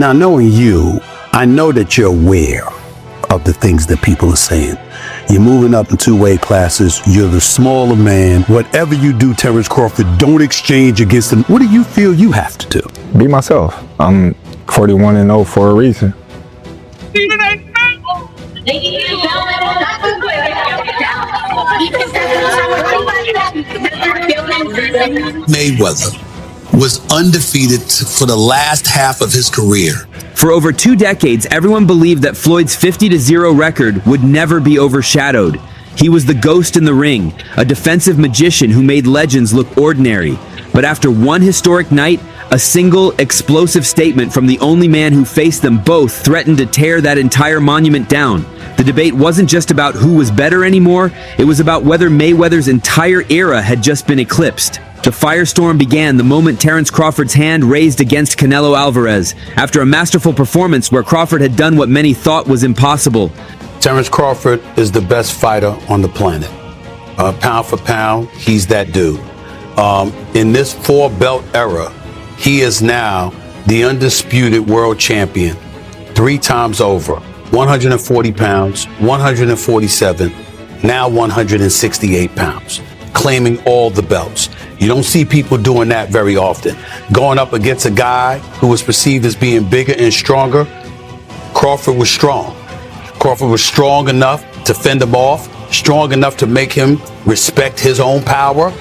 Now, knowing you, I know that you're aware of the things that people are saying. You're moving up in two-weight classes. You're the smaller man. Whatever you do, Terence Crawford, don't exchange against him. What do you feel you have to do? Be myself. I'm 41-0 for a reason. Mayweather was undefeated for the last half of his career. For over 2 decades, everyone believed that Floyd's 50-0 record would never be overshadowed. He was the ghost in the ring, a defensive magician who made legends look ordinary. But after one historic night, a single explosive statement from the only man who faced them both threatened to tear that entire monument down. The debate wasn't just about who was better anymore, it was about whether Mayweather's entire era had just been eclipsed. The firestorm began the moment Terence Crawford's hand raised against Canelo Alvarez, after a masterful performance where Crawford had done what many thought was impossible. Terence Crawford is the best fighter on the planet. Pound for pound, he's that dude. In this 4-belt era, he is now the undisputed world champion 3 times over. 140 pounds, 147, now 168 pounds, claiming all the belts. You don't see people doing that very often. Going up against a guy who was perceived as being bigger and stronger, Crawford was strong. Crawford was strong enough to fend him off, strong enough to make him respect his own power.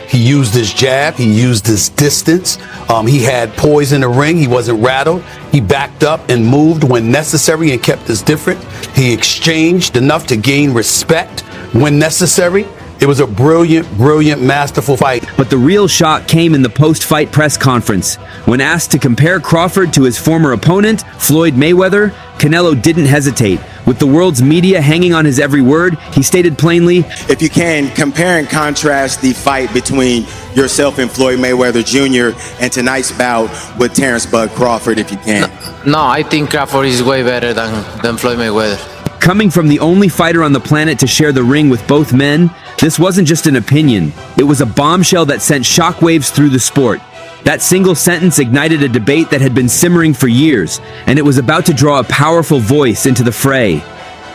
He used his jab, he used his distance, he had poise in the ring, he wasn't rattled, he backed up and moved when necessary and kept us different. He exchanged enough to gain respect when necessary. It was a brilliant, masterful fight. But the real shock came in the post-fight press conference. When asked to compare Crawford to his former opponent, Floyd Mayweather, Canelo didn't hesitate. With the world's media hanging on his every word, he stated plainly, "If you can, compare and contrast the fight between yourself and Floyd Mayweather Jr. and tonight's bout with Terence Bud Crawford, if you can." No, I think Crawford is way better than Floyd Mayweather. Coming from the only fighter on the planet to share the ring with both men, this wasn't just an opinion. It was a bombshell that sent shockwaves through the sport. That single sentence ignited a debate that had been simmering for years, and it was about to draw a powerful voice into the fray.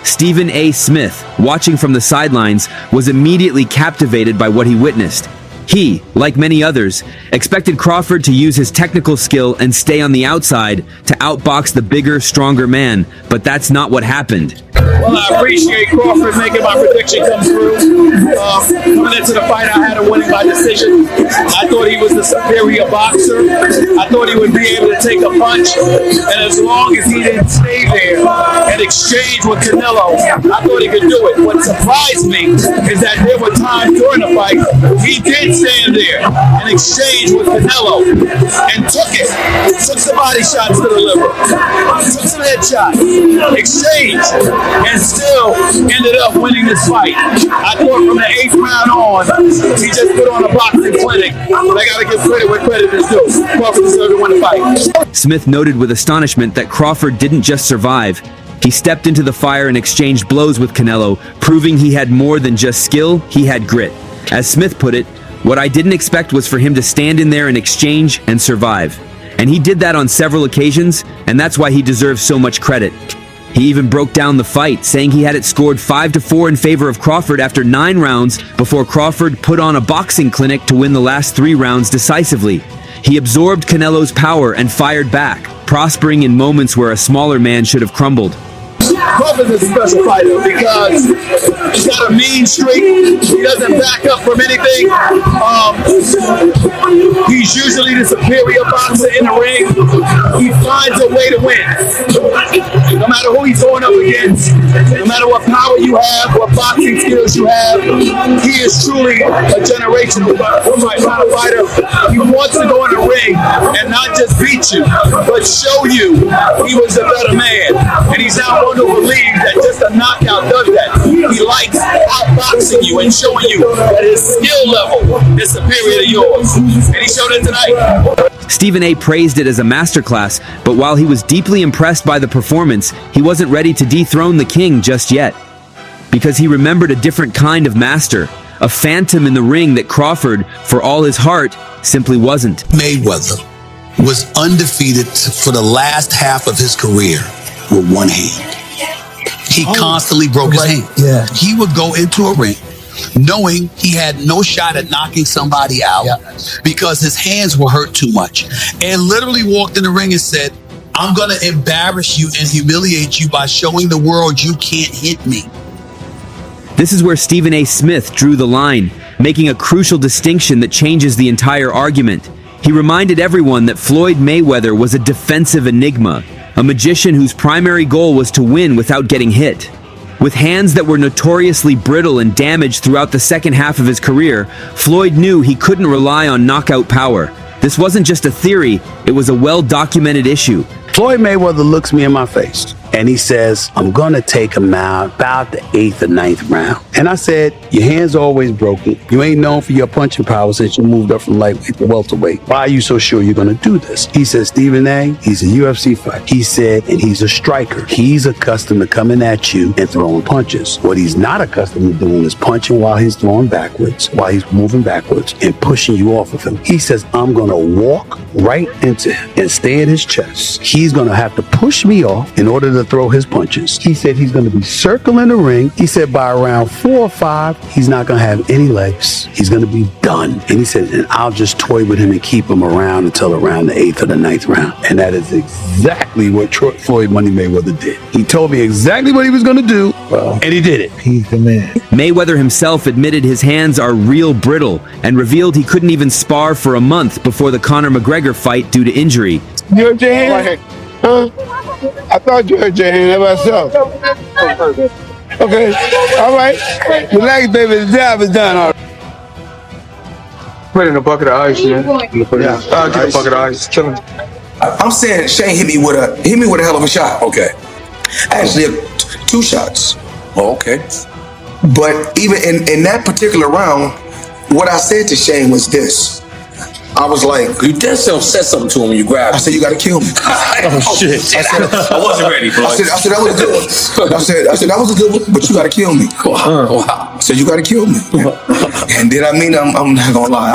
Stephen A. Smith, watching from the sidelines, was immediately captivated by what he witnessed. He, like many others, expected Crawford to use his technical skill and stay on the outside to outbox the bigger, stronger man, but that's not what happened. Well, I appreciate Crawford making my prediction come through. Coming into the fight, I had him winning by decision. I thought he was the superior boxer. I thought he would be able to take a punch. And as long as he didn't stay there and exchange with Canelo, I thought he could do it. What surprised me is that there were times during the fight, he did stand there and exchange with Canelo and took it. Took some body shots to the liver. Took some headshots. Exchanged. And still ended up winning this fight. I thought from the 8th round on, he just put on a boxing clinic. But I gotta give credit where credit is due. Crawford deserved to win the fight. Smith noted with astonishment that Crawford didn't just survive. He stepped into the fire and exchanged blows with Canelo, proving he had more than just skill, he had grit. As Smith put it, what I didn't expect was for him to stand in there and exchange and survive. And he did that on several occasions, and that's why he deserves so much credit. He even broke down the fight, saying he had it scored 5-4 in favor of Crawford after 9 rounds before Crawford put on a boxing clinic to win the last 3 rounds decisively. He absorbed Canelo's power and fired back, prospering in moments where a smaller man should have crumbled. Crawford is a special fighter because he's got a mean streak. He doesn't back up from anything. He's usually the superior boxer in the ring. He finds a way to win. No matter who he's going up against, no matter what power you have, what boxing skills you have, he is truly a generational fighter. He wants to go in the ring and not just beat you, but show you he was a better man. And he's not one to believe that just a knockout does that. He likes outboxing you and showing you that his skill level is superior to yours. And he showed it tonight. Stephen A. praised it as a masterclass, but while he was deeply impressed by the performance, he wasn't ready to dethrone the king just yet. Because he remembered a different kind of master, a phantom in the ring that Crawford, for all his heart, simply wasn't. Mayweather was undefeated for the last half of his career with one hand. He constantly broke his hand. Yeah. He would go into a ring knowing he had no shot at knocking somebody out because his hands were hurt too much, and literally walked in the ring and said, I'm going to embarrass you and humiliate you by showing the world you can't hit me. This is where Stephen A. Smith drew the line, making a crucial distinction that changes the entire argument. He reminded everyone that Floyd Mayweather was a defensive enigma, a magician whose primary goal was to win without getting hit. With hands that were notoriously brittle and damaged throughout the second half of his career, Floyd knew he couldn't rely on knockout power. This wasn't just a theory, it was a well-documented issue. Floyd Mayweather looks me in my face and he says, I'm going to take him out about the 8th or 9th round. And I said, your hand's always broken. You ain't known for your punching power since you moved up from lightweight to welterweight. Why are you so sure you're going to do this? He said, Stephen A., he's a UFC fighter. He said, and he's a striker. He's accustomed to coming at you and throwing punches. What he's not accustomed to doing is punching while he's throwing backwards, while he's moving backwards and pushing you off of him. He says, I'm going to walk right into him and stay at his chest. He's going to have to push me off in order to throw his punches. He said he's going to be circling the ring. He said by around 4 or 5, he's not going to have any legs. He's going to be done. And he said, and I'll just toy with him and keep him around until around the 8th or the 9th round. And that is exactly what Floyd Money Mayweather did. He told me exactly what he was going to do, and he did it. He's the man. Mayweather himself admitted his hands are real brittle and revealed he couldn't even spar for a month before the Conor McGregor fight due to injury. You hurt your hand? Huh? I thought you hurt your hand myself. Okay, all right. Relax, baby. The job is done. All right. Put in a bucket of ice, man. Yeah. I'll get a bucket of ice. Kill him. I'm saying Shane hit me with a hell of a shot. Okay. Actually, 2 shots. Oh, okay. But even in that particular round, what I said to Shane was this. I was like, you did said something to him when you grabbed him. I said, you gotta kill me. Oh shit. I wasn't ready, bro. I said that was a good one. I said that was a good one, but you gotta kill me. Wow. I said you gotta kill me. And did I mean I'm not gonna lie,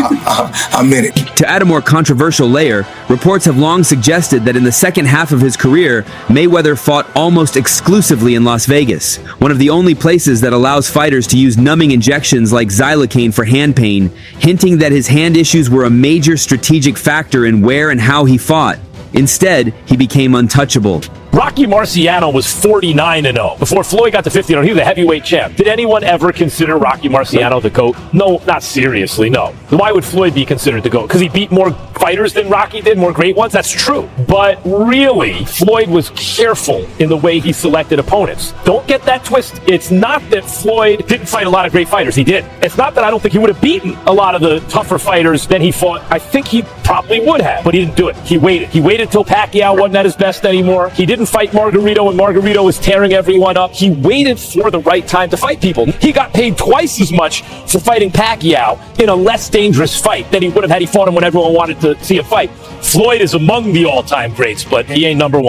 I meant it. To add a more controversial layer, reports have long suggested that in the second half of his career, Mayweather fought almost exclusively in Las Vegas, one of the only places that allows fighters to use numbing injections like xylocaine for hand pain, hinting that his hand issues were a major strategic factor in where and how he fought. Instead, he became untouchable. Rocky Marciano was 49-0. Before Floyd got to 50-0, he was a heavyweight champ. Did anyone ever consider Rocky Marciano the GOAT? No, not seriously, no. Why would Floyd be considered the GOAT? Because he beat more fighters than Rocky did, more great ones? That's true. But really, Floyd was careful in the way he selected opponents. Don't get that twisted. It's not that Floyd didn't fight a lot of great fighters. He did. It's not that I don't think he would have beaten a lot of the tougher fighters than he fought. I think he probably would have, but he didn't do it. He waited. He waited till Pacquiao wasn't at his best anymore. He didn't fight Margarito when Margarito was tearing everyone up. He waited for the right time to fight people. He got paid twice as much for fighting Pacquiao in a less dangerous fight than he would have had he fought him when everyone wanted to see a fight. Floyd is among the all-time greats, but he ain't number 1.